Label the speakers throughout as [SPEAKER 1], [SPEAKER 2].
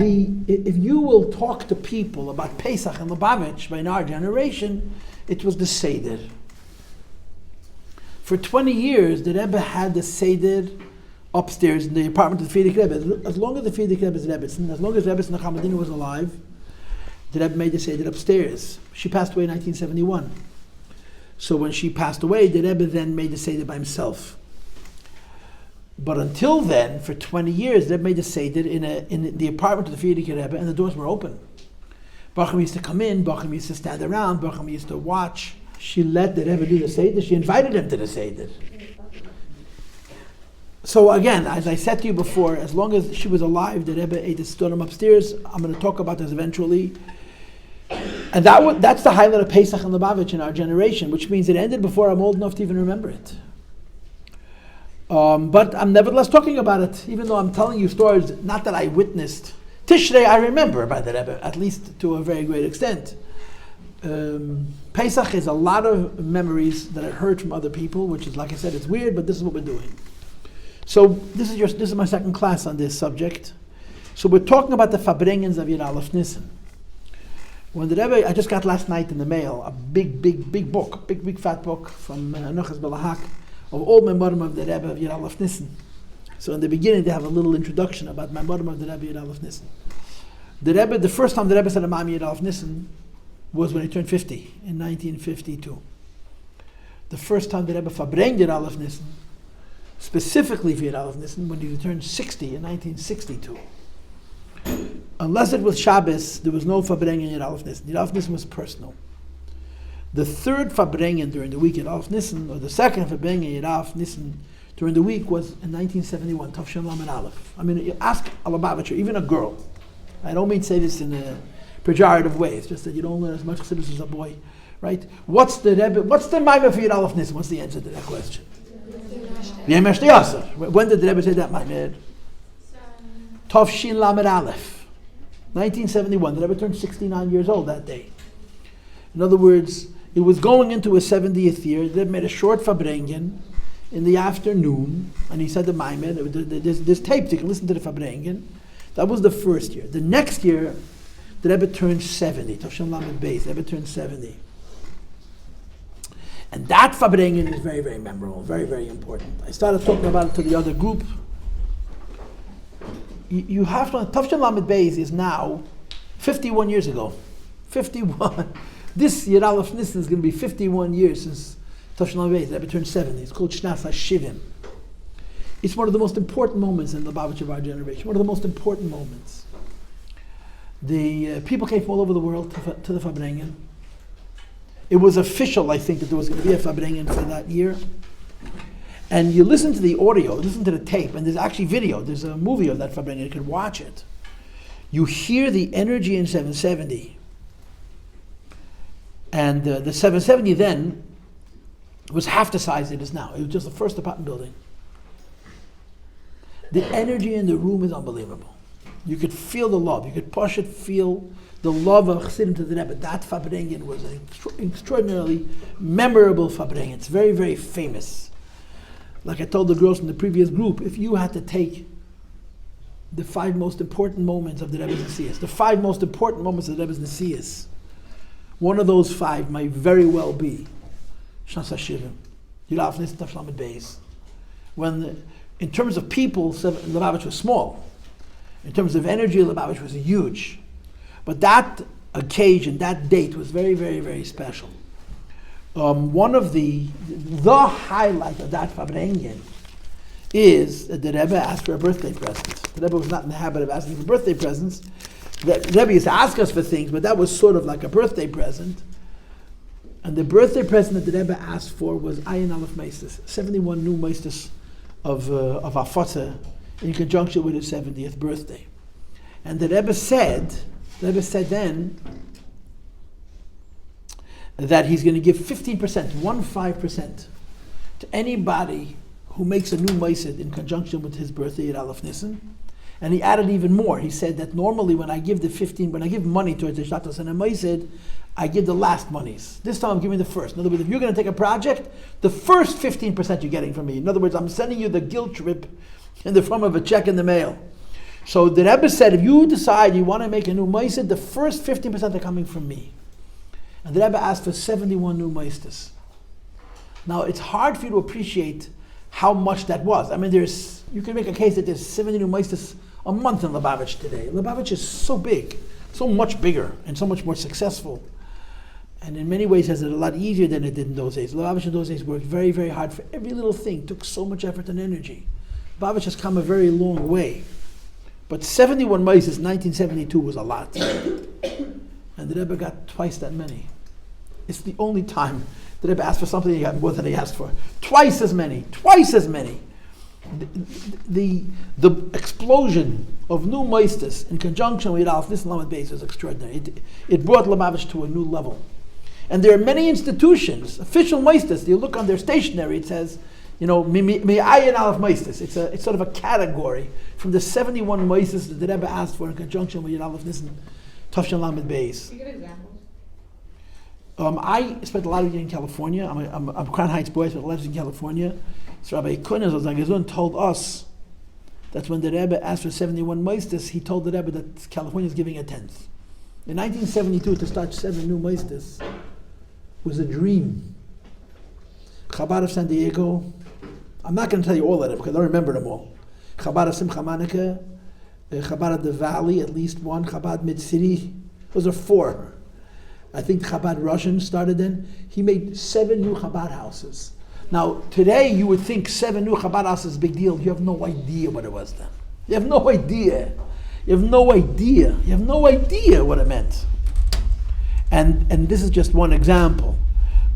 [SPEAKER 1] if you will talk to people about Pesach and Lubavitch in our generation, it was the Seder. For 20 years, the Rebbe had the Seder upstairs in the apartment of the Frierdiker Rebbe. As long as the Frierdiker Rebbe's Rebbetzin, as long as Rebbetzin Nachamedina was alive, the Rebbe made the Seder upstairs. She passed away in 1971. So when she passed away, the Rebbe then made the Seder by himself. But until then, for 20 years, the Rebbe made the Seder in the apartment of the Frierdiker Rebbe, and the doors were open. Bacham used to come in, Bacham used to stand around, Bacham used to watch. She let the Rebbe do the Seder, she invited him to the Seder. So again, as I said to you before, as long as she was alive, the Rebbe ate the Stonim upstairs. I'm going to talk about this eventually. And that's the highlight of Pesach and Lubavitch in our generation, which means it ended before I'm old enough to even remember it. But I'm nevertheless talking about it, even though I'm telling you stories, not that I witnessed. Tishrei I remember by the Rebbe, at least to a very great extent. Pesach is a lot of memories that I heard from other people, which is, like I said, it's weird, but this is what we're doing. So this is my second class on this subject. So we're talking about the Fabrengens of Yud Aleph Nisan. When the Rebbe, I just got last night in the mail a big book, big fat book from Nochas Belahak of all memorim of the Rebbe of Yud Aleph Nisan. So in the beginning they have a little introduction about memorim of the Rebbe Yud Aleph Nisan. The Rebbe, the first time the Rebbe said a Ma'am Yud Aleph Nisan was when he turned 50 in 1952. The first time the Rebbe Fabrenged Yud Aleph Nisan, specifically for Yud Aleph Nisan, when he turned 60 in 1962. Unless it was Shabbos, there was no Fabrengen Yud Aleph Nisan. Yud Aleph Nisan was personal. The third Fabrengen during the week Yud Aleph Nisan, or the second Fabrengen Yud Aleph Nisan during the week was in 1971, Tafshin Lamed Aleph. I mean, you ask a Lubavitcher, even a girl. I don't mean to say this in a pejorative way. It's just that you don't learn as much Chassidus as a boy, right? What's the Maimah for Yud Aleph Nisan? What's the answer to that question? When did the Rebbe say that, Maimah? Tafshin Lamed Aleph, 1971. The Rebbe turned 69 years old that day. In other words, it was going into his 70th year. The Rebbe made a short Fabrengen in the afternoon, and he said the Maimah. There's tapes, you can listen to the Fabrengen. That was the first year. The next year, the Rebbe turned 70. Tafshin Lamed Beis, the Rebbe turned 70. And that Fabrengen is very, very memorable, very, very important. I started talking about it to the other group. You have to, Tafshin Lamed Beis is now 51 years ago. 51. This Yud Aleph Nisan is going to be 51 years since Tafshin Lamed Beis. The Rebbe turned 70. It's called Shnas HaShivim. It's one of the most important moments in the Lubavitch of our generation. One of the most important moments. The people came from all over the world to the Fabrengen. It was official, I think, that there was going to be a Fabrengen for that year. And you listen to the audio, listen to the tape, and there's actually video. There's a movie of that Fabrengen. You can watch it. You hear the energy in 770. And the 770 then was half the size it is now. It was just the first apartment building. The energy in the room is unbelievable. You could feel the love. You could feel the love of Chassidim to the Rebbe. That Fabrengen was an extraordinarily memorable Fabrengen. It's very, very famous. Like I told the girls in the previous group, if you had to take the 5 most important moments of the Rebbe's Nesiyas, the 5 most important moments of the Rebbe's Nesiyas, one of those 5 might very well be Shnas HaShivim, Yud Aleph Nisan, Tafshin Lamed Beis. When, in terms of people, Lubavitch was small. In terms of energy, Lubavitch was huge. But that occasion, that date was very, very, very special. One of the highlight of that Fabrengen is that the Rebbe asked for a birthday present. The Rebbe was not in the habit of asking for birthday presents. The Rebbe used to ask us for things, but that was sort of like a birthday present. And the birthday present that the Rebbe asked for was Ayin Aleph Meistes, 71 new Meistes of Afotah in conjunction with his 70th birthday. And the Rebbe said then that he's going to give 15%, 15%, to anybody who makes a new Meised in conjunction with his birthday at Aleph Nisan. And he added even more. He said that normally when I give money towards the Shnatos and a Meised, I give the last monies. This time I'm giving the first. In other words, if you're going to take a project, the first 15% you're getting from me. In other words, I'm sending you the guilt trip in the form of a check in the mail. So the Rebbe said, if you decide you want to make a new meiser, the first 15% are coming from me. And the Rebbe asked for 71 new meisters. Now it's hard for you to appreciate how much that was. I mean, you can make a case that there's 70 new meisters a month in Lubavitch today. Lubavitch is so big, so much bigger, and so much more successful. And in many ways has it a lot easier than it did in those days. Lubavitch in those days worked very, very hard for every little thing, took so much effort and energy. Lubavitch has come a very long way. But 71 meisters in 1972 was a lot. And the Rebbe got twice that many. It's the only time the Rebbe asked for something he got more than he asked for. Twice as many. The explosion of new meisters in conjunction with Alf Nissen Lamed Beis is extraordinary. It brought Lubavitch to a new level. And there are many institutions, official meisters. You look on their stationery, it says, Mi'ayin Alf meisters. It's sort of a category from the 71 meisters that the Rebbe asked for in conjunction with Alf Nissen Tafshan Lamed Beis.
[SPEAKER 2] Can you give examples?
[SPEAKER 1] I spent a lot of years in California. I'm a Crown Heights boy, I spent a lot of years in California. So Rabbi Kunis told us that when the Rebbe asked for 71 meisters, he told the Rebbe that California is giving a tenth. In 1972, to start 7 new meisters was a dream. Chabad of San Diego, I'm not going to tell you all of them because I don't remember them all. Chabad of Simcha Manaka, Chabad of the Valley, at least one, Chabad Mid-City, those are 4. I think Chabad Russian started then. He made 7 new Chabad houses. Now, today you would think 7 new Chabad houses is a big deal. You have no idea what it was then. You have no idea. You have no idea what it meant. And this is just one example.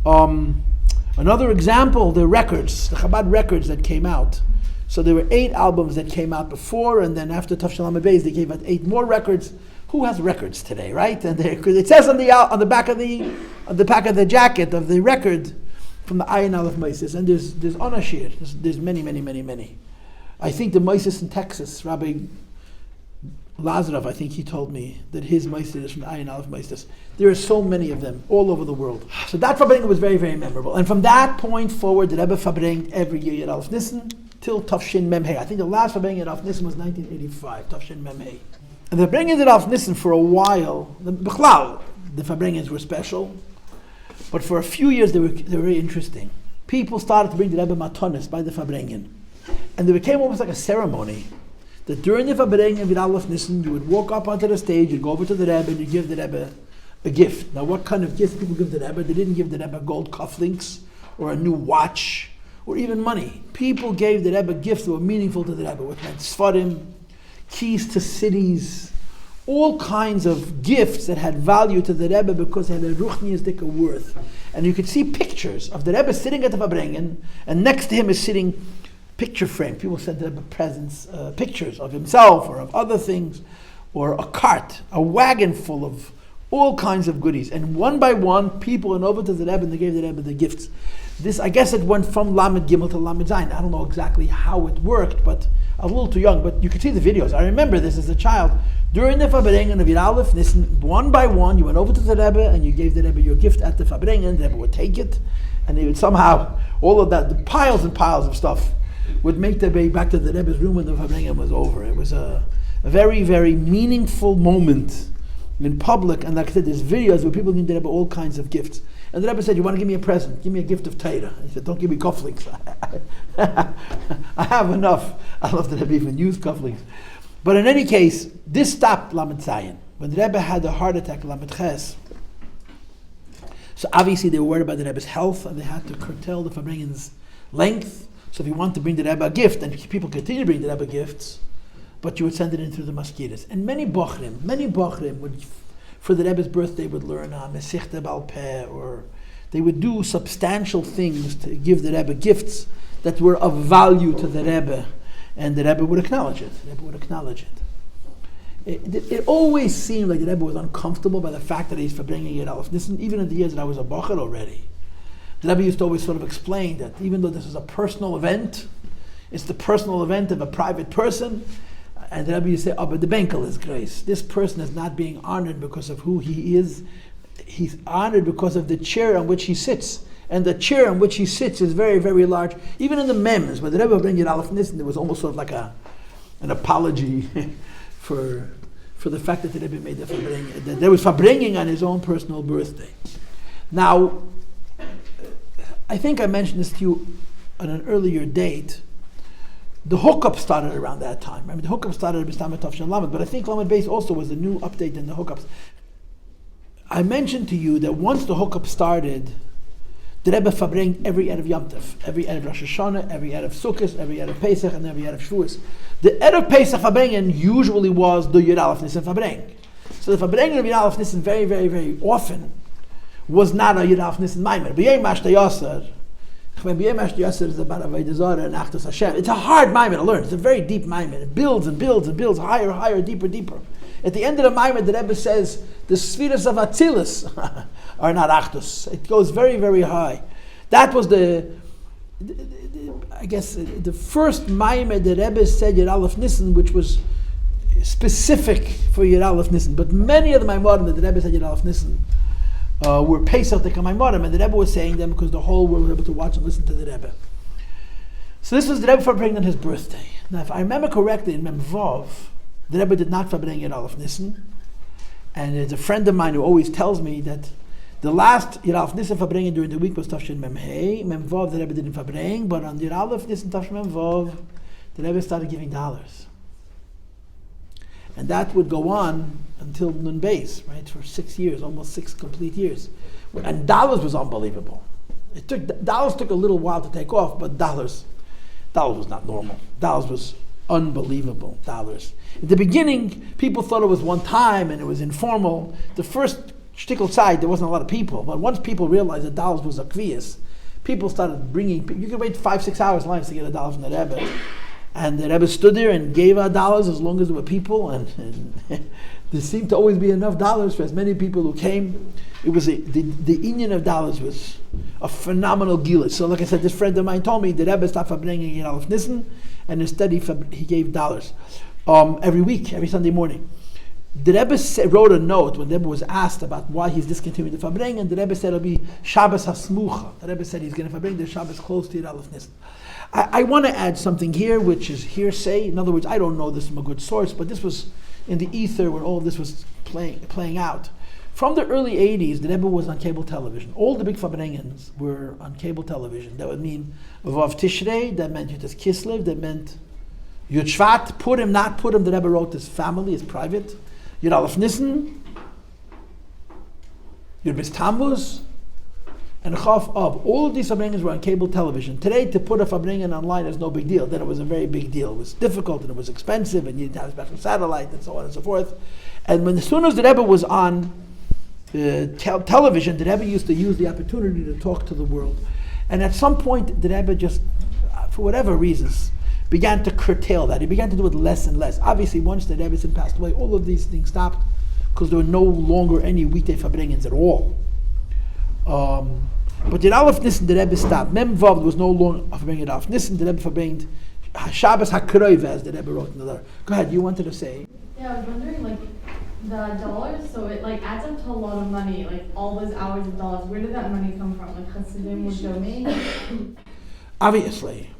[SPEAKER 1] Another example, the Chabad records that came out. So there were 8 albums that came out before, and then after Tafshan Lamed Beis, they gave out 8 more records. Who has records today, right? And it says on the back of the jacket of the record from the Ayin Aleph Meisers, and there's Onashir. There's many. I think the Meisers in Texas, Rabbi Lazarov, I think he told me that his Meiser is from the Ayin Aleph Meisers. There are so many of them all over the world. So that Fabrengen was very, very memorable. And from that point forward, the Rebbe Fabrengen every year Yud Aleph Nissen till Tafshin Mem Hey. I think the last Fabrengen Yud Aleph Nissen was 1985, Tafshin Mem Hey. And the Fabrengen Yud Aleph Nissen for a while, the Fabrengens were special, but for a few years they were very interesting. People started to bring the Rebbe Matonis by the Fabrengen. And it became almost like a ceremony that during the Fabrengen Yud Aleph Nissen, you would walk up onto the stage, you'd go over to the Rebbe, and you'd give the Rebbe a gift. Now, what kind of gift people give the Rebbe? They didn't give the Rebbe gold cufflinks or a new watch or even money. People gave the Rebbe gifts that were meaningful to the Rebbe, which meant Sfarim, keys to cities, all kinds of gifts that had value to the Rebbe because they had a ruchniistic worth. And you could see pictures of the Rebbe sitting at the Fabrengen, and next to him is sitting picture frame. People sent the Rebbe presents, pictures of himself or of other things, or a cart, a wagon full of all kinds of goodies. And one by one, people went over to the Rebbe and they gave the Rebbe the gifts. This, I guess it went from Lamed Gimel to Lamed Zayin. I don't know exactly how it worked, but I was a little too young, but you could see the videos. I remember this as a child. During the Fabrengen of Yud Aleph Nissen, one by one, you went over to the Rebbe and you gave the Rebbe your gift at the Fabrengen. The Rebbe would take it, and they would somehow, all of that, the piles and piles of stuff, would make their way back to the Rebbe's room when the Fabrengen was over. It was a very, very meaningful moment in public, and like I said, there's videos where people give the Rebbe all kinds of gifts. And the Rebbe said, you want to give me a present? Give me a gift of Torah. He said, don't give me cufflinks. I have enough. I love that Rebbe even used cufflinks. But in any case, this stopped Lamed Zayin. When the Rebbe had a heart attack, Lamed Ches, so obviously they were worried about the Rebbe's health, and they had to curtail the Fabrengen's length. So if you want to bring the Rebbe a gift, and people continue to bring the Rebbe gifts, but you would send it in through the mosquitoes. And many bochrim would, for the Rebbe's birthday, would learn Mesichte Baal Peh, or they would do substantial things to give the Rebbe gifts that were of value to the Rebbe, and the Rebbe would acknowledge it. It always seemed like the Rebbe was uncomfortable by the fact that he's Fabrengen Yud Aleph Nissen, even in the years that I was a bocher already. The Rebbe used to always sort of explain that even though this is a personal event, it's the personal event of a private person, and the Rebbe used to say, but the Benkel is grace. This person is not being honored because of who he is. He's honored because of the chair on which he sits. And the chair on which he sits is very, very large. Even in the mems, when the Rebbe bring Yud Aleph Nissen, there was almost sort of like an apology for the fact that the Rebbe made the Fabrengen, that there was Fabrengen on his own personal birthday. Now, I think I mentioned this to you on an earlier date. The hookup started around that time. I mean, the hookup started at B'Stameh Tavshin Lamed, but I think Lamed Beis also was the new update in the hookups. I mentioned to you that once the hookup started, the Rebbe Fabrenged every Erev Yom Tov, every Erev Rosh Hashanah, every Erev Sukkot, every Erev Pesach, and every Erev Shavuos. The Erev Pesach Fabrengen usually was the Yud Aleph Nissen Fabreng. So the Fabrengen of Yud Aleph Nissen very, very, very often was not a Yud Aleph Nissen Maimer. B'yei Mashta Yasser, when B'yei Mashta Yasser is about Avodah Zarah and Achdus Hashem. It's a hard Maimer to learn. It's a very deep Maimer. It builds and builds and builds higher, higher, deeper, deeper. At the end of the Maimer, the Rebbe says the Sfiras of Atzilus are not Achdus. It goes very, very high. That was I guess, the first Maimer the Rebbe said Yud Aleph Nissen, which was specific for Yud Aleph Nissen. But many of the Maimarim that the Rebbe said Yud Aleph Nissen were Pesach Deka Maimarim, and the Rebbe was saying them because the whole world was able to watch and listen to the Rebbe. So this was the Rebbe Fabrengen on his birthday. Now, if I remember correctly, in Mem Vav, the Rebbe did not Fabreng Yud Aleph Nissen, and there's a friend of mine who always tells me that the last Yud Aleph Nissen Fabrengen during the week was Tavshin Mem Hey. Mem Vav the Rebbe didn't Fabreng, but on Yud Aleph Nissen Tavshin Mem Vav, the Rebbe started giving dollars. And that would go on until Nun Beis, right, for 6 years, almost 6 complete years. And dollars was unbelievable. Dollars took a little while to take off, but dollars was not normal. Dollars was unbelievable, dollars. At the beginning, people thought it was one time and it was informal. The first shtickle side, there wasn't a lot of people, but once people realized that dollars was a kvias, people started bringing, you could wait 5-6 hours lines to get $1 from the Rebbe. And the Rebbe stood there and gave out dollars as long as there were people, and there seemed to always be enough dollars for as many people who came. It was the inyan of dollars was a phenomenal gila. So like I said, this friend of mine told me the Rebbe stopped Fabrengen Yud Aleph Nissen, and instead he gave dollars every week, every Sunday morning. The Rebbe wrote a note when the Rebbe was asked about why he's discontinuing the Fabrengen, and the Rebbe said it'll be Shabbos HaSmucha. The Rebbe said he's going to Fabrengen the Shabbos close to Yud Aleph Nissen. I want to add something here, which is hearsay. In other words, I don't know this from a good source, but this was in the ether when all of this was playing out. From the early 80s, the Rebbe was on cable television. All the big Fabrengens were on cable television. That would mean Vav Tishrei, that meant Yutas Kislev, that meant Yud Shvat, Purim, not Purim. The Rebbe wrote his family, his private. Yud Aleph Nissen, Yud B'S Tammuz, and Chaf Av. All of these Fabrengens were on cable television. Today, to put a Fabrengen online is no big deal. Then it was a very big deal. It was difficult and it was expensive, and you didn't have a special satellite and so on and so forth. And as soon as the Rebbe was on television, the Rebbe used to use the opportunity to talk to the world. And at some point, the Rebbe just, for whatever reasons, began to curtail that. He began to do it less and less. Obviously, once the Rebbe passed away, all of these things stopped because there were no longer any weekday Fabrengens at all. But Yud Aleph Nissen, the Rebbe stopped. Mem Vav was no longer Fabrengen Yud Aleph Nissen. The Rebbe Fabrengen Shabbos HaKroiv, as the Rebbe wrote in the letter. Go ahead, you wanted to say.
[SPEAKER 2] Yeah, I was wondering, like, the dollars, so it like adds up to a lot of money, like all those hours of dollars. Where did that money come from? Like Chassidim would donate?
[SPEAKER 1] Obviously.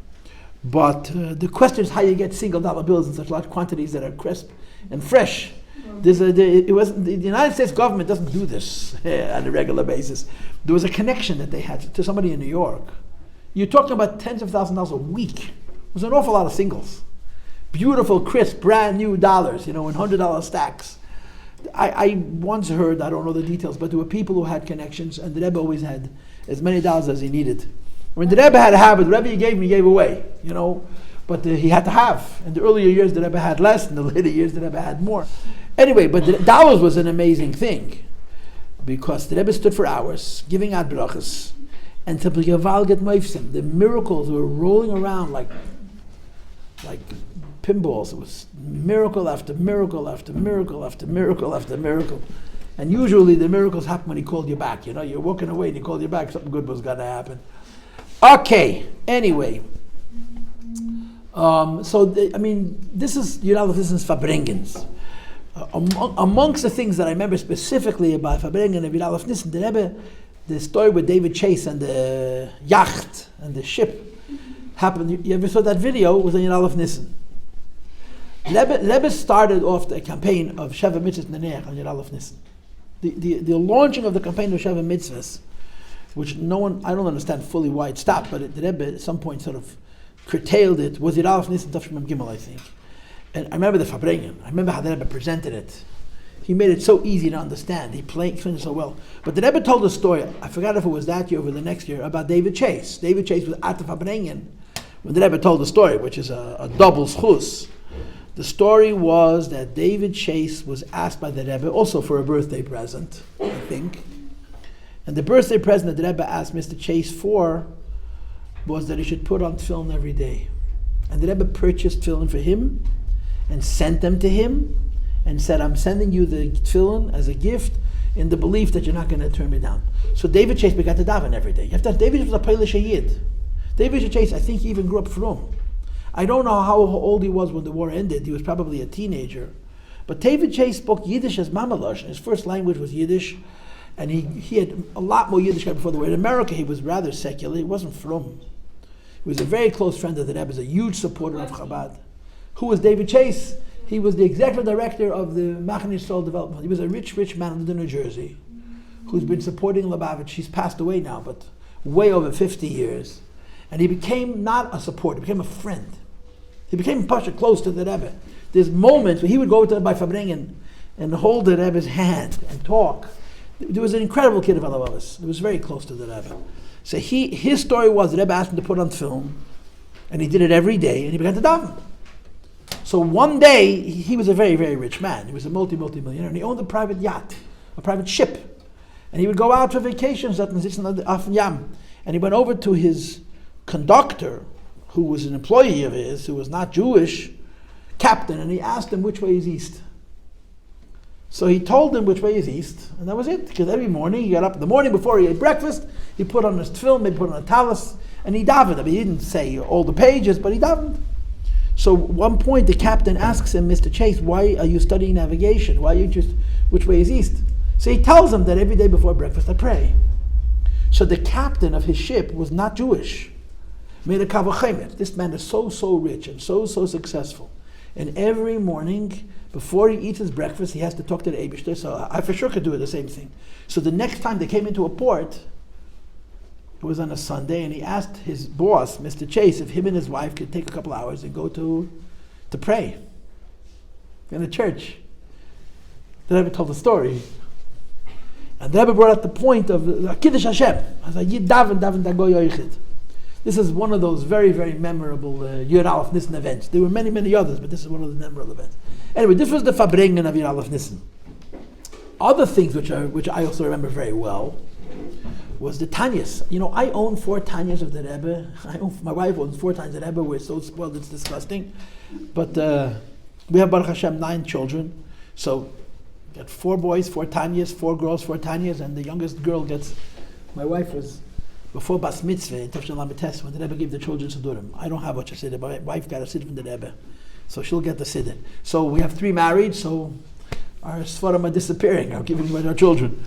[SPEAKER 1] But the question is how you get single dollar bills in such large quantities that are crisp and fresh. The United States government doesn't do this on a regular basis. There was a connection that they had to somebody in New York. You're talking about tens of thousands of dollars a week. It was an awful lot of singles. Beautiful, crisp, brand new dollars, in $100 stacks. I once heard, I don't know the details, but there were people who had connections, and the Rebbe always had as many dollars as he needed. When the Rebbe had a habit, the Rebbe he gave away, but he had to have. In the earlier years, the Rebbe had less. In the later years, the Rebbe had more. Anyway, but the dollars was an amazing thing, because the Rebbe stood for hours, giving out brachas, and to get moifsim. The miracles were rolling around like pinballs. It was miracle after miracle after miracle after miracle after miracle. And usually the miracles happen when he called you back. You're walking away and he called you back, something good was going to happen. Okay, anyway. This is, this is Fabrengens. Amongst the things that I remember specifically about Fabrengen and Yud Aleph Nissen, the Rebbe, the story with David Chase and the yacht and the ship happened. You ever saw that video? It was on Yud Aleph Nissen. Rebbe started off the campaign of Sheva Mitzvahs Neneach on Yud Aleph Nisan. The launching of the campaign of Sheva Mitzvahs, which I don't understand fully why it stopped, but the Rebbe at some point sort of curtailed it, was Yud Aleph Nisan Tov Shemam Gimel, I think. And I remember the Fabrengen. I remember how the Rebbe presented it. He made it so easy to understand. He explained it so well. But the Rebbe told a story, I forgot if it was that year or the next year, about David Chase. David Chase was at the Fabrengen when the Rebbe told the story, which is a double schus. The story was that David Chase was asked by the Rebbe, also for a birthday present, I think. And the birthday present that the Rebbe asked Mr. Chase for was that he should put on tefillin every day. And the Rebbe purchased tefillin for him and sent them to him and said, I'm sending you the tefillin as a gift in the belief that you're not going to turn me down. So David Chase began to daven every day. David was a Polish Yid. David Chase, I think he even grew up from. I don't know how old he was when the war ended. He was probably a teenager. But David Chase spoke Yiddish as Mamalosh, and his first language was Yiddish. And he had a lot more Yiddish before the war. In America, he was rather secular. He wasn't from. He was a very close friend of the Rebbe, a huge supporter of Chabad. Who was David Chase? He was the executive director of the Machon Soul Development. He was a rich man in New Jersey who's been supporting Lubavitch. He's passed away now, but way over 50 years. And he became not a supporter, he became a friend. He became Pasha close to the Rebbe. There's moments where he would go to the Rabbi Fabrengen and hold the Rebbe's hand and talk. There was an incredible kid of Alavavas. He was very close to the Rebbe. So his story was the Rebbe asked him to put on film, and he did it every day, and he began to daven. So one day, he was a very, very rich man. He was a multi-millionaire, and he owned a private yacht, a private ship. And he would go out for vacations at the Yam. And he went over to his conductor, who was an employee of his, who was not Jewish, captain, and he asked him which way is east. So he told him which way is east, and that was it. Because every morning, he got up in the morning before he ate breakfast, he put on his tefillin, maybe put on a talis, and he davened. I mean, he didn't say all the pages, but he davened. So at one point, the captain asks him, Mr. Chase, why are you studying navigation? Why are you just, which way is east? So he tells him that every day before breakfast, I pray. So the captain of his ship was not Jewish. Made a kavachemet. This man is so rich and so successful. And every morning, before he eats his breakfast, he has to talk to the Eibishter. So I for sure could do the same thing. So the next time they came into a port, it was on a Sunday, and he asked his boss, Mr. Chase, if him and his wife could take a couple hours and go to pray in a church. The Rebbe told the story. And the Rebbe brought up the point of Kiddush Hashem. I was like, Yid daven dago yoichid. This is one of those very, very memorable Yud Aleph Nisan events. There were many, many others, but this is one of the memorable events. Anyway, this was the Fabrengen of Yud Aleph Nisan. Other things which I also remember very well was the Tanyas. You know, I own 4 Tanyas of the Rebbe. My wife owns 4 Tanyas of the Rebbe. We're so spoiled, it's disgusting. But we have, Baruch Hashem, 9 children. So, got 4 boys, 4 Tanyas, 4 girls, 4 Tanyas, and the youngest girl gets, my wife was, before Bas Mitzvah, in Tavshin Lamites, when the Rebbe gave the children Siddurim. I don't have what you said, my wife got a Siddur from the Rebbe. So she'll get the Siddur. So we have 3 married, so our Sfarim are disappearing. I'm giving them our children.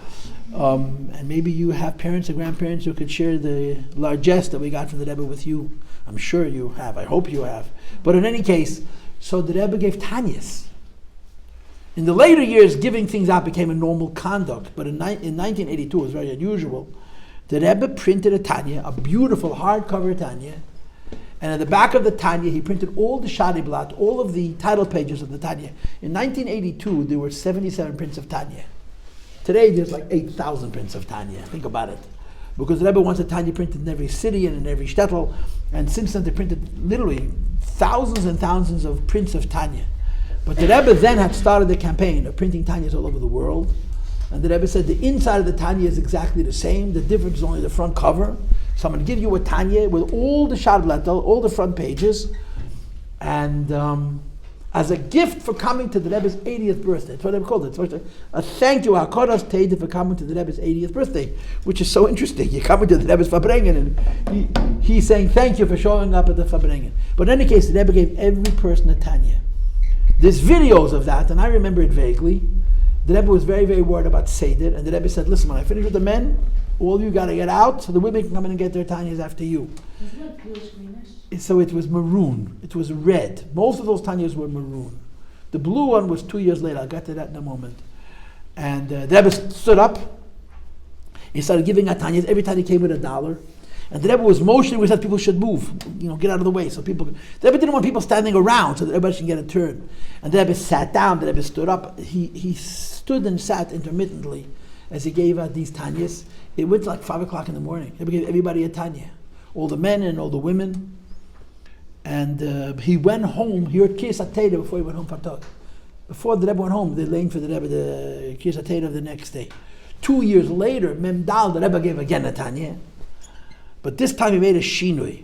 [SPEAKER 1] And maybe you have parents or grandparents who could share the largesse that we got from the Rebbe with you. I'm sure you have. I hope you have. But in any case, so the Rebbe gave Tanyas. In the later years, giving things out became a normal conduct. But in 1982, it was very unusual. The Rebbe printed a Tanya, a beautiful hardcover Tanya. And at the back of the Tanya, he printed all the Shadiblat, all of the title pages of the Tanya. In 1982, there were 77 prints of Tanya. Today, there's like 8,000 prints of Tanya. Think about it. Because the Rebbe wants a Tanya printed in every city and in every shtetl. And since then, they printed literally thousands and thousands of prints of Tanya. But the Rebbe then had started the campaign of printing Tanyas all over the world. And the Rebbe said the inside of the Tanya is exactly the same. The difference is only the front cover. So I'm going to give you a Tanya with all the Shadblatel, all the front pages. And as a gift for coming to the Rebbe's 80th birthday. That's what they called it. A thank you, Hakaras Teide, for coming to the Rebbe's 80th birthday, which is so interesting. You're coming to the Rebbe's Fabrengen, and he's saying thank you for showing up at the Fabrengen. But in any case, the Rebbe gave every person a Tanya. There's videos of that, and I remember it vaguely. The Rebbe was very, very worried about Seder, and the Rebbe said, listen, when I finish with the men, all of you got to get out, so the women can come in and get their Tanyas after you.
[SPEAKER 2] Isn't it bluish greenish?
[SPEAKER 1] So it was maroon. It was red. Most of those Tanyas were maroon. The blue one was 2 years later. I'll get to that in a moment. And the Rebbe stood up. He started giving out tanyas every time he came with $1. And the Rebbe was motioning with that people should move, get out of the way. So the Rebbe didn't want people standing around so that everybody should get a turn. And the Rebbe sat down, the Rebbe stood up. He stood and sat intermittently as he gave out these tanyas. It went to like 5 o'clock in the morning. The Rebbe gave everybody a tanya, all the men and all the women. And he went home, he heard Kiryas HaTorah before he went home for Tov. Before the Rebbe went home, they lay for the Rebbe the Kiryas HaTorah of the next day. 2 years later, Mem Dal, the Rebbe gave again a tanya. But this time he made a shinui.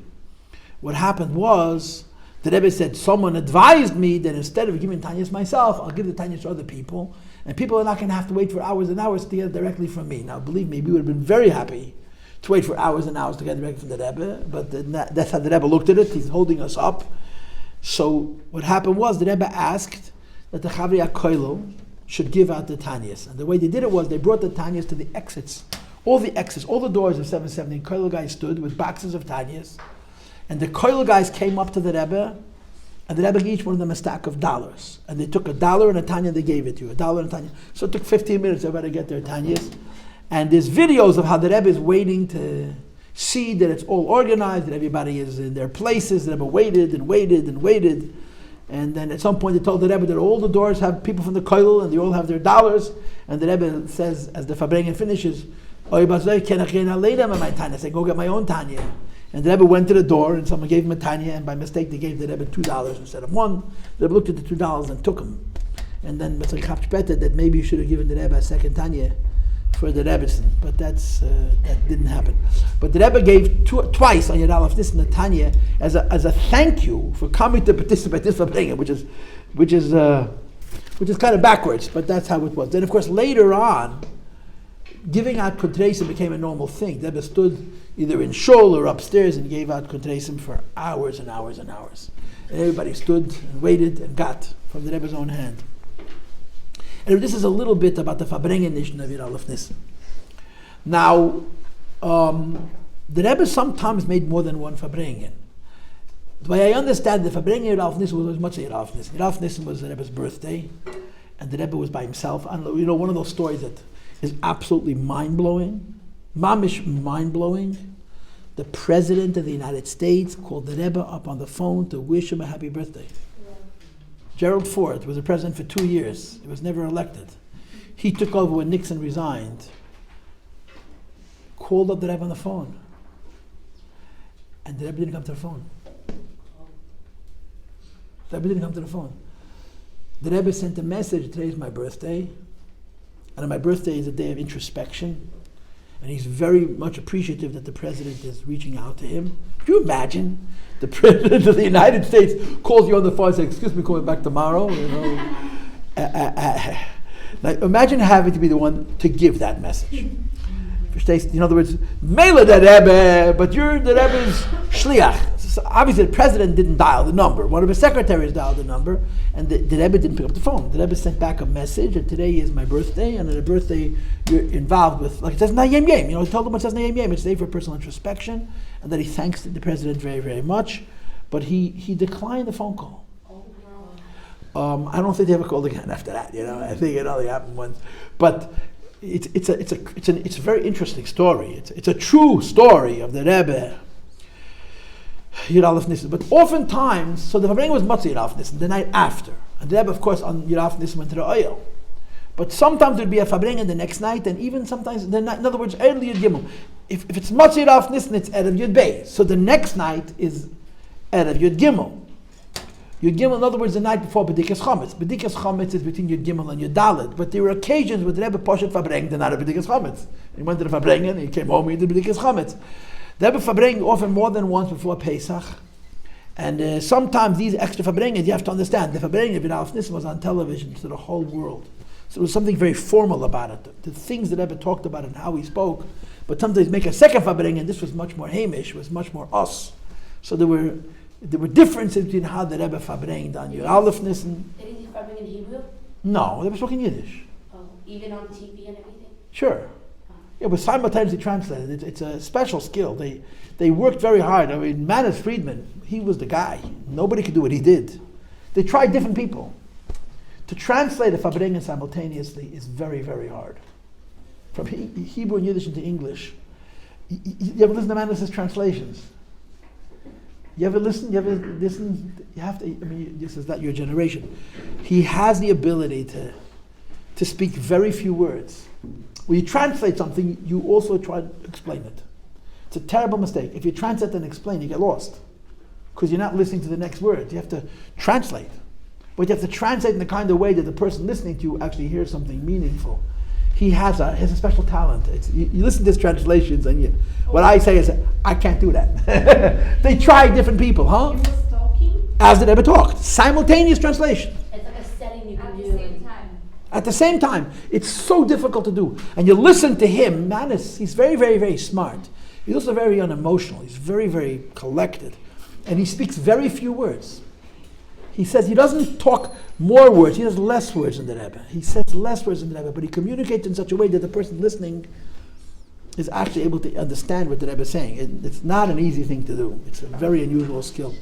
[SPEAKER 1] What happened was, the Rebbe said, someone advised me that instead of giving tanyas myself, I'll give the tanyas to other people, and people are not going to have to wait for hours and hours to get it directly from me. Now, believe me, we would have been very happy to wait for hours and hours to get directly from the Rebbe, but that's how the Rebbe looked at it. He's holding us up. So what happened was, the Rebbe asked that the Chavri HaKoilel should give out the tanyas. And the way they did it was, they brought the tanyas to the exits. All the doors of 770, Koilel guys stood with boxes of tanyas, and the Koilel guys came up to the Rebbe, and the Rebbe gave each one of them a stack of dollars. And they took $1 and a tanya, they gave it to you, $1 and a tanya. So it took 15 minutes for everybody to get their tanyas. And there's videos of how the Rebbe is waiting to see that it's all organized, that everybody is in their places. The Rebbe waited and waited and waited. And then at some point they told the Rebbe that all the doors have people from the Koilel and they all have their dollars. And the Rebbe says, as the Fabrengen finishes, I said, go get my own tanya. And the Rebbe went to the door and someone gave him a tanya, and by mistake they gave the Rebbe $2 instead of one. The Rebbe looked at the $2 and took them. And then it's like that maybe you should have given the Rebbe a second tanya for the Rebbetzin, but that didn't happen. But the Rebbe gave twice on Yud Aleph Nisan the tanya as a thank you for coming to participate in this Fabrengen, which is kind of backwards, but that's how it was. Then of course later on, giving out kontreisim became a normal thing. The Rebbe stood either in shul or upstairs and gave out kontreisim for hours and hours and hours. And everybody stood and waited and got from the Rebbe's own hand. And this is a little bit about the Fabrengen Nishn of Yud Aleph Nisan. Now, the Rebbe sometimes made more than one Fabrengen. The way I understand the Fabrengen Yud Aleph Nisan was much Yud Aleph Nisan. Yud Aleph Nisan was the Rebbe's birthday, and the Rebbe was by himself. I don't know, one of those stories that is absolutely mind-blowing, mamish mind-blowing. The President of the United States called the Rebbe up on the phone to wish him a happy birthday. Gerald Ford was the president for 2 years. He was never elected. He took over when Nixon resigned, called up the Rebbe on the phone, and the Rebbe didn't come to the phone. The Rebbe didn't come to the phone. The Rebbe sent a message, today is my birthday, and on my birthday is a day of introspection, and he's very much appreciative that the president is reaching out to him. Can you imagine? The president of the United States calls you on the phone and says, excuse me, call me back tomorrow. Like, imagine having to be the one to give that message. In other words, Mela the Rebbe, but you're the Rebbe's shliach. So obviously the president didn't dial the number. One of his secretaries dialed the number, and the Rebbe didn't pick up the phone. The Rebbe sent back a message, and today is my birthday, and on the birthday you're involved with, like it says Nayem Yem. He told him what it says Nayem Yem. It's a day for personal introspection, and that he thanks the president very, very much, but he declined the phone call. I don't think they ever called again after that. I think it only happened once, but it's a very interesting story. It's a true story of the Rebbe. Yud Aleph Nisan. But oftentimes, so the Fabrengen was Matzah Yud Aleph Nisan, the night after. And the Rebbe, of course, on Yud Aleph Nisan went to the Oyel. But sometimes there'd be a Fabrengen the next night, and even sometimes the night, in other words, early Yud Gimel. If it's Matzah Yud Aleph Nisan, it's Erev Yud Beis. So the next night is Erev Yud Gimel. Yud Gimel, in other words, the night before B'dikas Chometz. B'dikas Chometz is between Yud Gimel and Yud Daled. But there were occasions where the Rebbe poshet Fabrengen the night of B'dikas Chometz. He went to the Fabrengen, he came home, he did B'dikas Chometz. The Rebbe Fabrengen often more than once before Pesach. And sometimes these extra Fabrengen, you have to understand, the Fabrengen of Yud Aleph Nisan was on television to the whole world. So there was something very formal about it. The things that Rebbe talked about and how he spoke. But sometimes make a second Fabrengen, this was much more Hamish, was much more us. So there were differences between how the Rebbe Fabrengen on Yud Aleph Nisan.
[SPEAKER 3] Did he Fabrengen in Hebrew?
[SPEAKER 1] No, they were speaking Yiddish.
[SPEAKER 3] Oh, even on TV and everything?
[SPEAKER 1] Sure. It was simultaneously translated. It's a special skill. They worked very hard. I mean, Manis Friedman, he was the guy. Nobody could do what he did. They tried different people. To translate a Fabrengen simultaneously is very, very hard. From Hebrew and Yiddish into English. You ever listen to Manus's translations? You have to, this is not your generation. He has the ability to speak very few words. When you translate something, you also try to explain it. It's a terrible mistake. If you translate and explain, you get lost. Because you're not listening to the next word. You have to translate. But you have to translate in the kind of way that the person listening to you actually hears something meaningful. He has a special talent. You listen to his translations and what I say is, I can't do that. They try different people, huh?
[SPEAKER 3] He was talking?
[SPEAKER 1] As the Rebbe talked. Simultaneous translation.
[SPEAKER 3] It's like a setting you can
[SPEAKER 2] At
[SPEAKER 3] do.
[SPEAKER 2] the same time.
[SPEAKER 1] At the same time. It's so difficult to do. And you listen to him, he's very, very, very smart. He's also very unemotional. He's very, very collected. And he speaks very few words. He says he doesn't talk more words, he has less words than the Rebbe. He says less words than the Rebbe, but he communicates in such a way that the person listening is actually able to understand what the Rebbe is saying. It's not an easy thing to do. It's a very unusual skill.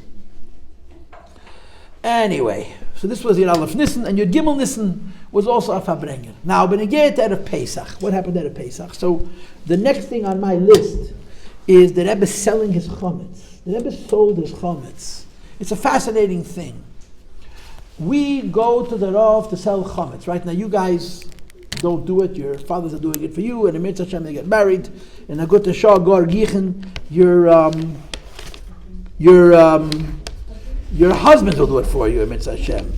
[SPEAKER 1] Anyway, so this was Yud Aleph Nissen, and Yud Gimel Nissen was also a Fabrengen. Now, Benegayet Erev Pesach. What happened at Pesach? So the next thing on my list is the Rebbe selling his chametz. The Rebbe sold his chametz. It's a fascinating thing. We go to the Rav to sell chametz. Right now, you guys don't do it. Your fathers are doing it for you, and in Mitzvah Hashem they get married. And I go to Shah Gar Gichen. Your husband will do it for you in Mitzvah Hashem.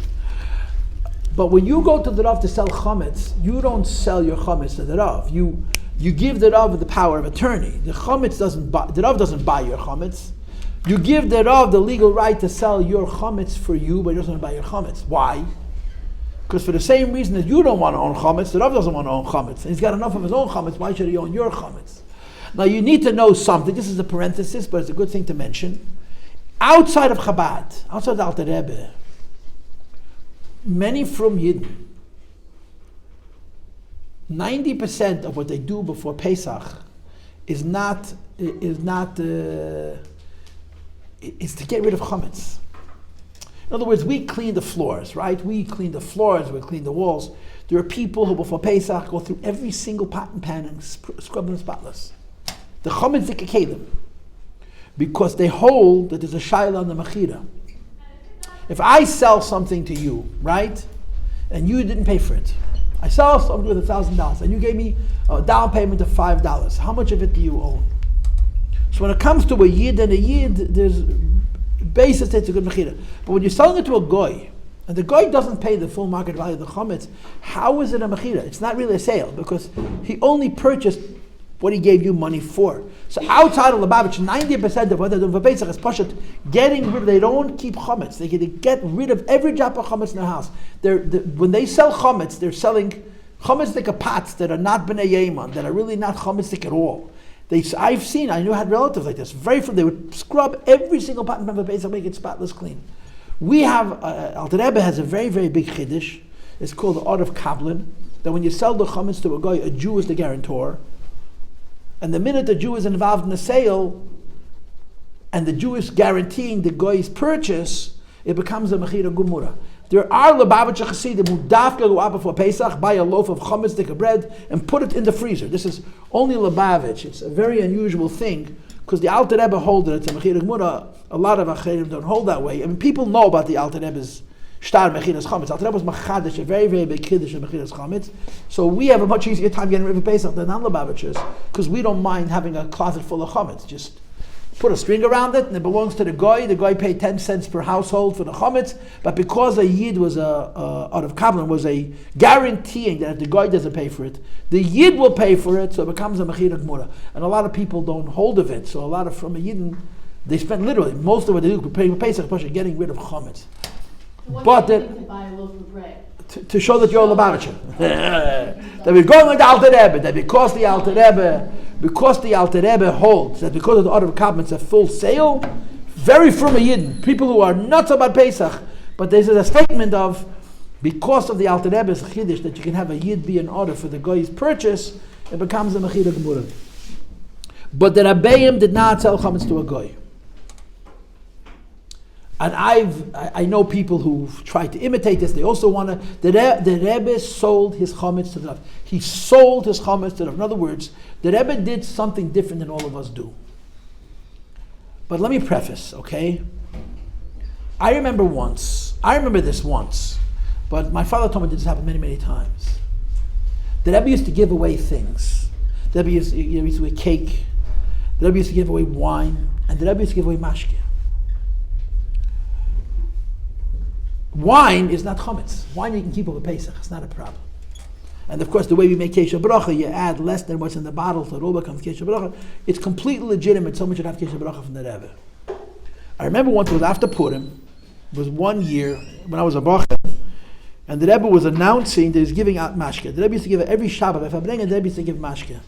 [SPEAKER 1] But when you go to the Rav to sell chametz, you don't sell your chametz to the Rav. You give the Rav the power of attorney. The Rav doesn't buy your chametz. You give the Rav the legal right to sell your chametz for you, but he doesn't buy your chametz. Why? Because for the same reason that you don't want to own chametz, the Rav doesn't want to own chametz. And he's got enough of his own chametz, why should he own your chametz? Now you need to know something. This is a parenthesis, but it's a good thing to mention. Outside of Chabad, outside of the Alter Rebbe, many from Yidden, 90% of what they do before Pesach is to get rid of chametz. In other words, we clean the floors, right? We clean the floors, we clean the walls. There are people who before Pesach go through every single pot and pan and scrub them spotless. The chametz dikakelim, because they hold that there's a shayla on the mechira. If I sell something to you, right, and you didn't pay for it, I sell something with $1,000, and you gave me a down payment of $5. How much of it do you own? So when it comes to a yid and a yid, there's basis it's a good mechira. But when you're selling it to a goy, and the goy doesn't pay the full market value of the chametz, how is it a mechira? It's not really a sale because he only purchased what he gave you money for. So outside of Lubavitch, 90% of what they're doing for Pesach is Pashat, getting rid of, they don't keep chametz. They get rid of every drop of chametz in their house. When they sell chametz, they're selling chametz pots that are not b'nei yeman, that are really not chametz at all. I knew I had relatives like this. They would scrub every single pot and pan for Pesach, make it spotless clean. We have, Alter Rebbe has a very, very big chiddush. It's called the Art of Kabbalah, that when you sell the chametz to a guy, a Jew is the guarantor. And the minute the Jew is involved in the sale, and the Jew is guaranteeing the guy's purchase, it becomes a mechira gumura. There are Lubavitch Chassidim who dafka go out before Pesach, buy a loaf of chametz, stick of bread, and put it in the freezer. This is only Lubavitch. It's a very unusual thing, because the Alter Rebbe hold it. It's a mechira gumura. A lot of Acheirim don't hold that way. I mean, people know about the Alter Rebbe's shtar mechiras chametz. Alter Rebbe was machadish, a very, very big kiddush of mechiras chametz. So we have a much easier time getting rid of Pesach than non-Lubavitchers, because we don't mind having a closet full of chametz. Just put a string around it, and it belongs to the guy paid 10 cents per household for the chametz, but because a yid was out of Kabbalah, was a guaranteeing that if the guy doesn't pay for it, the yid will pay for it, so it becomes a mechira gmura. And a lot of people don't hold of it, so a lot of from a yidin, they spend literally most of what they do preparing for Pesach, getting rid of chametz.
[SPEAKER 2] But to buy a loaf of bread.
[SPEAKER 1] To show that you're a Lubavitcher. That we're going with the Alter Rebbe, that because the Alter Rebbe holds that because of the order of Kabbalah it's a full sale, very from a Yidden, people who are nuts about Pesach, but there's a statement of, because of the Alter Rebbe's chiddush that you can have a Yid be in order for the guy's purchase, it becomes a mechira gemura. But the Rabbeim did not sell chametz to a goy. And I know people who've tried to imitate this. They also want to. The Rebbe sold his chametz to the Rav. He sold his chametz to the Rav. In other words, the Rebbe did something different than all of us do. But let me preface, okay? I remember this once, but my father told me this happened many, many times. The Rebbe used to give away things. The Rebbe used to give away cake. The Rebbe used to give away wine. And the Rebbe used to give away mashke. Wine is not chametz. Wine you can keep over Pesach. It's not a problem. And of course, the way we make kesha bracha, you add less than what's in the bottle, so it all becomes kesha bracha. It's completely legitimate. Someone should have kesha bracha from the Rebbe. I remember once it was after Purim. It was 1 year when I was a bracha, and the Rebbe was announcing that he's giving out mashke. The Rebbe used to give it every Shabbat. If I bring it, the Rebbe used to give mashke.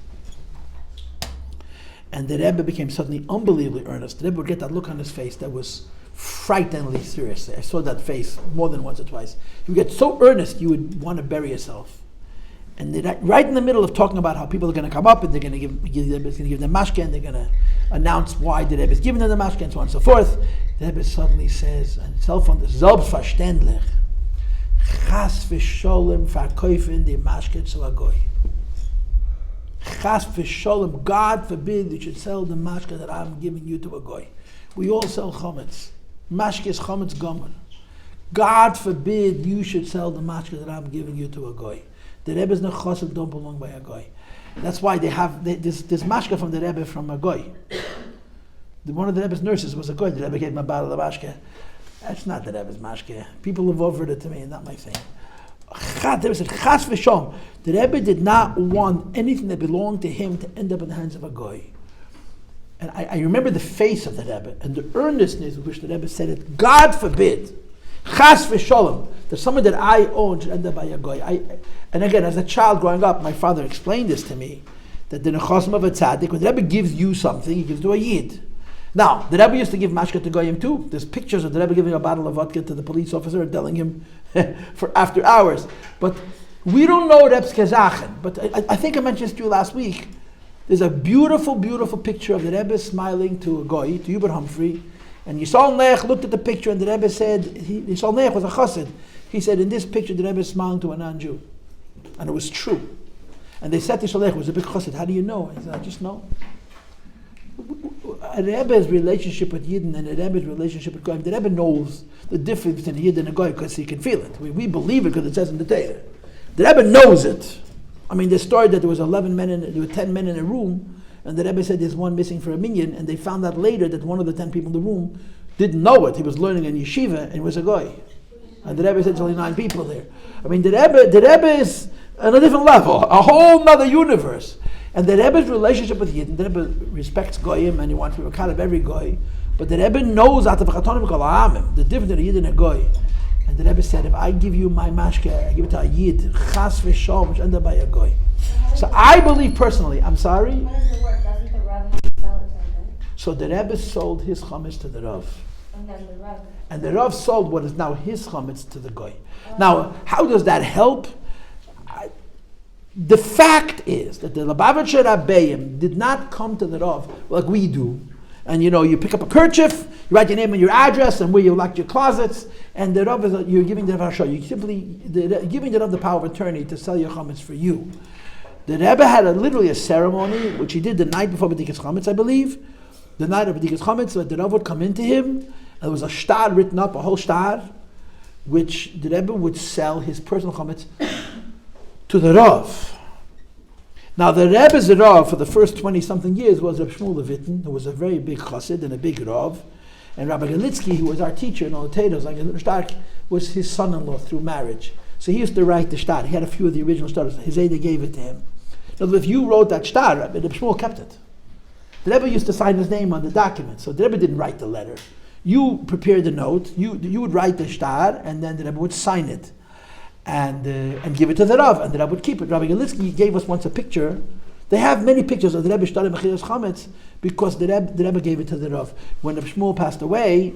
[SPEAKER 1] And the Rebbe became suddenly unbelievably earnest. The Rebbe would get that look on his face that was frighteningly serious. I saw that face more than once or twice. You would get so earnest you would want to bury yourself. And right in the middle of talking about how people are going to come up and they're going to give them mashke and they're going to announce why the Rebbe is giving them the mashke and so on and so forth, the Rebbe suddenly says, and selbstverständlich, chas v'sholem verkaufen die mashke zu a goy. Chas v'sholem, God forbid you should sell the mashke that I'm giving you to a goy. We all sell chametz. Mashke is chametz gomer. God forbid you should sell the mashke that I'm giving you to a goy. The Rebbe's nechossim don't belong by a goy. That's why they have this mashke from the Rebbe from a goy. One of the Rebbe's nurses was a goy. The Rebbe gave him a bottle of mashke. That's not the Rebbe's mashke. People have offered it to me, and not my thing. The Rebbe said, chas v'shom. The Rebbe did not want anything that belonged to him to end up in the hands of a goy. And I remember the face of the Rebbe and the earnestness with which the Rebbe said it. God forbid, chas v'sholem, that someone that I own should end up by a goy. And again, as a child growing up, my father explained this to me, that the nechosim of a tzaddik, when the Rebbe gives you something, he gives to a yid. Now, the Rebbe used to give mashke to goyim too. There's pictures of the Rebbe giving a bottle of vodka to the police officer and telling him for after hours. But we don't know Rebbe's kezachen. But I think I mentioned this to you last week. There's a beautiful, beautiful picture of the Rebbe smiling to a goy, to Hubert Humphrey. And Yisrael Nech looked at the picture and the Rebbe said, Yisrael Nech was a chassid. He said, in this picture the Rebbe is smiling to a non-Jew. And it was true. And they said to Yisrael Nech, was a big chassid. How do you know? He said, I just know. A Rebbe's relationship with Yidden and a Rebbe's relationship with Goyim, the Rebbe knows the difference between a Yid and a Goy because he can feel it. We believe it because it says in the Torah. The Rebbe knows it. I mean, the story that there was 10 men in a room, and the Rebbe said there's one missing for a minyan, and they found out later that one of the 10 people in the room didn't know it. He was learning in yeshiva and was a Goy. And the Rebbe said there's only 9 people there. I mean, the Rebbe is on a different level, a whole nother universe. And the Rebbe's relationship with Yidden, the Rebbe respects Goyim and he wants to be a kind of every Goy. But the Rebbe knows the difference between a Yid and a Goy. And the Rebbe said, if I give you my mashke, I give it to a Yid, chas v'shom, which ended by a Goy. So I believe personally, I'm sorry?
[SPEAKER 3] How does it work? Doesn't the Rav have to sell it to him?
[SPEAKER 1] So the Rebbe sold his chametz to the Rav.
[SPEAKER 3] And then the Rav.
[SPEAKER 1] And the Rav sold what is now his chametz to the Goy. Now, how does that help? The fact is that the Lubavitcher Rabbeim did not come to the Rav like we do. And you pick up a kerchief, you write your name and your address and where you locked your closets, and the Rav you're giving the Rav You're simply giving the Rav the power of attorney to sell your chametz for you. The Rebbe had literally a ceremony, which he did the night before B'dikas Chametz, I believe. The night of B'dikas Chametz, so the Rav would come into him, and there was a shtar written up, a whole shtar, which the Rebbe would sell his personal chametz to the Rav. Now the Rebbe's Rav for the first 20-something years was Reb Shmuel Levitin, who was a very big chassid and a big Rav. And Rabbi Galitsky, who was our teacher in all the Teiros, like Stark, was his son-in-law through marriage. So he used to write the shtar. He had a few of the original stars. His Zayda gave it to him. Now if you wrote that shtar, Reb Shmuel kept it. The Rebbe used to sign his name on the document. So the Rebbe didn't write the letter. You prepared the note, you would write the shtar, and then the Rebbe would sign it. And give it to the Rav, and the Rav would keep it. Rabbi Galitsky gave us once a picture. They have many pictures of the Rebbe Shtar Mechilas Chametz because the Rebbe gave it to the Rav. When Reb Shmuel passed away,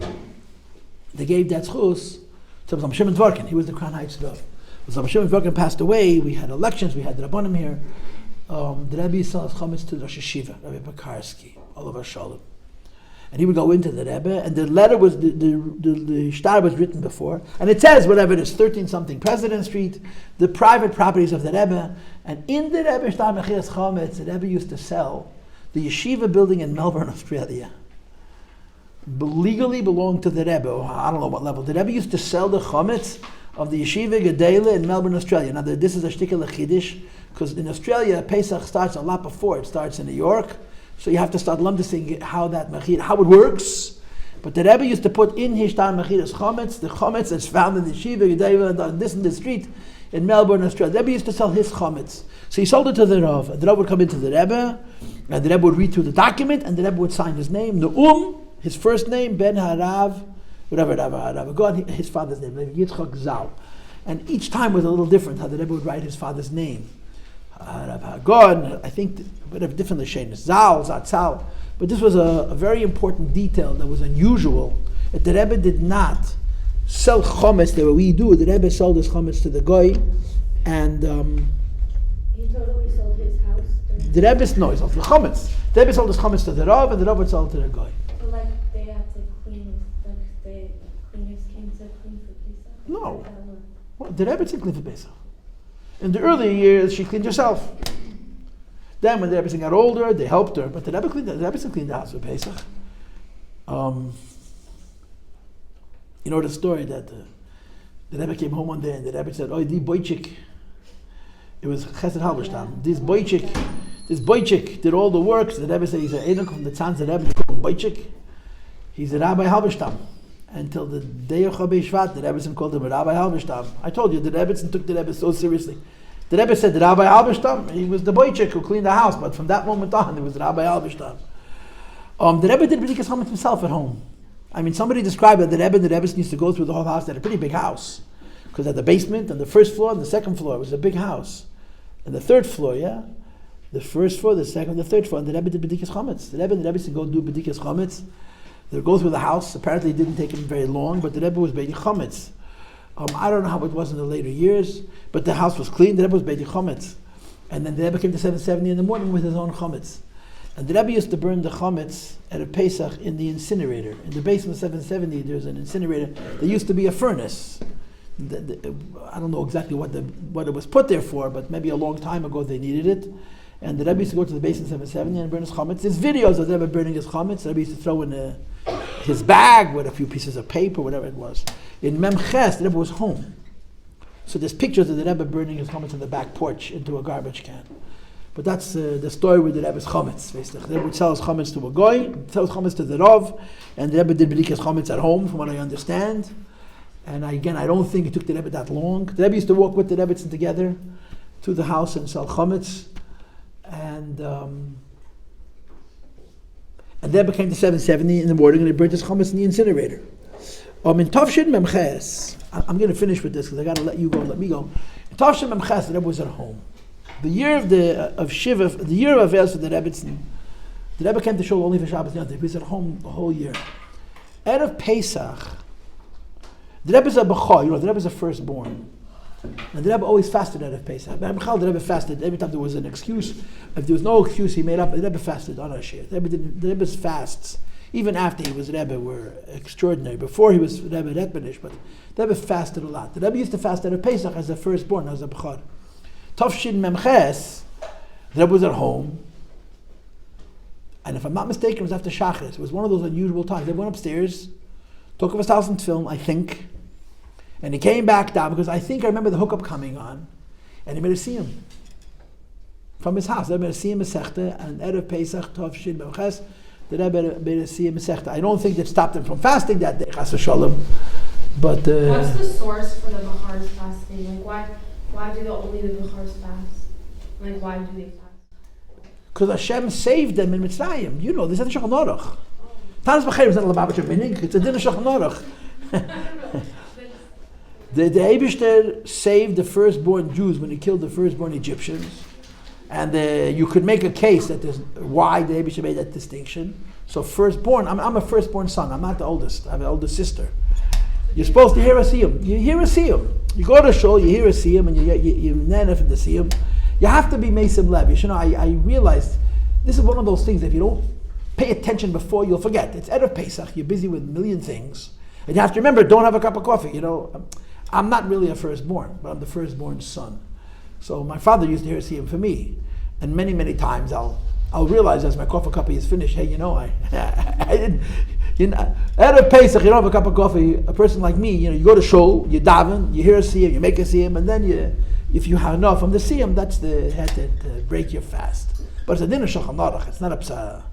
[SPEAKER 1] they gave that schus to Rabbi Shimon Dvorkin. He was the Crown Heights Rav. When Rabbi Shimon Dvorkin passed away, we had elections, we had the Rabbanim here. The Rebbe sold Chametz to Rosh Yeshiva, Rabbi Pekarsky, Oliver Shalom. And he would go into the Rebbe, and the letter was, the shtar was written before, and it says, whatever it is, 13-something President Street, the private properties of the Rebbe, and in the Rebbe shtar Mechiras Chometz, the Rebbe used to sell the yeshiva building in Melbourne, Australia. Legally belonged to the Rebbe, or I don't know what level. The Rebbe used to sell the Chometz of the yeshiva Gedela in Melbourne, Australia. Now this is a shtickle Chiddush, because in Australia, Pesach starts a lot before. It starts in New York. So you have to start lumdising how it works. But the Rebbe used to put in his shtar mechiras chometz, the chometz that's found in the yeshiva, this in the street in Melbourne, Australia. The Rebbe used to sell his chometz. So he sold it to the Rav. And the Rav would come into the Rebbe, and the Rebbe would read through the document, and the Rebbe would sign his name, his first name, Ben Harav, whatever, Rav God, his father's name, Yitzchak Zal. And each time was a little different, how the Rebbe would write his father's name. Rav Hagon, I think, whatever, different Lashem, Zal, Zatzal. But this was a very important detail that was unusual. That the Rebbe did not sell chometz the way we do. The Rebbe sold his chometz to the goy, and
[SPEAKER 3] He totally sold his house.
[SPEAKER 1] the Rebbe he sold the chometz. The Rebbe sold his chometz to the Rav, and the Rav would sell it to the goy.
[SPEAKER 3] But like they have to clean, like they cleaners came to clean for Pesach.
[SPEAKER 1] No. Well, the Rebbe didn't clean for Pesach. In the early years, she cleaned herself. Then, when the Rebbe got older, they helped her. But the Rebbe didn't clean the house for Pesach. You know the story that the Rebbe came home one day and the Rebbe said, "Oh, die boychik." It was Chesed Halberstam. This boychik did all the work. So the Rebbe said, he's an Enoch from the Tzanz, the Rebbe called boychik. He's a Rabbi Halberstam. Until the day of Chabei Shvat, the Rebbetzin called him Rabbi Halberstam. I told you, the Rebbetzin took the Rebbe so seriously. The Rebbe said, Rabbi Halberstam, he was the boychik who cleaned the house, but from that moment on, it was Rabbi Halberstam. The Rebbe did B'dikas Chometz himself at home. I mean, somebody described that the Rebbe and the Rebbetzin used to go through the whole house. They had a pretty big house, because they had the basement and the first floor and the second floor. It was a big house. And the third floor, the first floor, the second, the third floor, and the Rebbe did B'dikas Chometz. The Rebbe and the Rebbetzin go do B'dikas Chometz. They would go through the house. Apparently it didn't take him very long, but the Rebbe was Beidi Chometz. I don't know how it was in the later years, but the house was clean. The Rebbe was Beidi Chometz. And then the Rebbe came to 770 in the morning with his own Chometz. And the Rebbe used to burn the Chometz at a Pesach in the incinerator. In the basement of 770, there's an incinerator. There used to be a furnace. I don't know exactly what it was put there for, but maybe a long time ago they needed it. And the Rebbe used to go to the basement 770 and burn his chometz. There's videos of the Rebbe burning his chometz. The Rebbe used to throw in his bag with a few pieces of paper, whatever it was. In Memches, the Rebbe was home. So there's pictures of the Rebbe burning his chometz on the back porch into a garbage can. But that's the story with the Rebbe's chometz, basically. The Rebbe would sell his chometz to a goy, sell his chometz to the Rav, and the Rebbe did b'dikas chometz at home, from what I understand. And I don't think it took the Rebbe that long. The Rebbe used to walk with the Rebbetzin together to the house and sell chometz. And then became the 770 in the morning, and he burnt his chometz in the incinerator. In Tavshin Memches, I'm going to finish with this because I got to let you go. Let me go. In Tavshin Memches, the Rebbe was at home. The year of Shiva, the year of Avels for the Rebbetzin, the Rebbe came to shul only for Shabbos Yom Tov. He was at home the whole year. Erev Pesach, the Rebbe is a b'chor. The Rebbe is a firstborn. And the Rebbe always fasted out of Pesach. The Rebbe fasted every time there was an excuse. If there was no excuse, he made up. The Rebbe fasted on Ashir. The Rebbe's fasts, even after he was Rebbe, were extraordinary. Before he was Rebbe Retbenish, but the Rebbe fasted a lot. The Rebbe used to fast out of Pesach as a firstborn, as a b'chor. Tavshin Memches, the Rebbe was at home. And if I'm not mistaken, it was after Shachris. It was one of those unusual times. They went upstairs, took off his house and film, I think. And he came back down because I remember the hookup coming on, and he made a siyum from his house. They made a siyum Masechta, and Erev Pesach Tavshin Memches, the Rebbe made a siyum Masechta. I don't think that stopped him from fasting that day, Chas v'sholem. But
[SPEAKER 2] what's the source for the Bachars fasting? Like why do only the Bachars fast? Like why do they fast?
[SPEAKER 1] Because Hashem saved them in Mitzrayim. You know, this is a Shulchan Aruch. Tanis B'chayim is not a Lubavitcher Minig. It's a din of Shulchan Aruch. The Eibishter saved the firstborn Jews when he killed the firstborn Egyptians. And you could make a case that there's why the Eibishter made that distinction. So firstborn, I'm a firstborn son. I'm not the oldest. I have an older sister. You're supposed to hear a siyum. You hear a siyum. You go to shul, you hear a siyum, and you nana from the siyum. You have to be mesim lev. You know, I realized this is one of those things. If you don't pay attention before you'll forget. It's Erev Pesach, you're busy with a million things. And you have to remember, don't have a cup of coffee. I'm not really a firstborn, but I'm the firstborn son. So my father used to hear him for me. And many, many times I'll realize as my coffee cup is finished, hey, I didn't, Erev Pesach, you don't have a cup of coffee. A person like me, you go to shul, you daven, you hear a siyum, you make a siyum, and then if you have enough from the siyum, that's the head to break your fast. But it's a din of Shulchan Aruch. It's not a psa.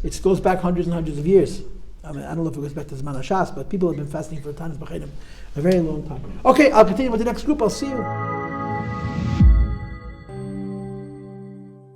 [SPEAKER 1] It goes back hundreds and hundreds of years. I don't know if it goes back to Zman HaShas, but people have been fasting for a very long time. Okay, I'll continue with the next group. I'll see you.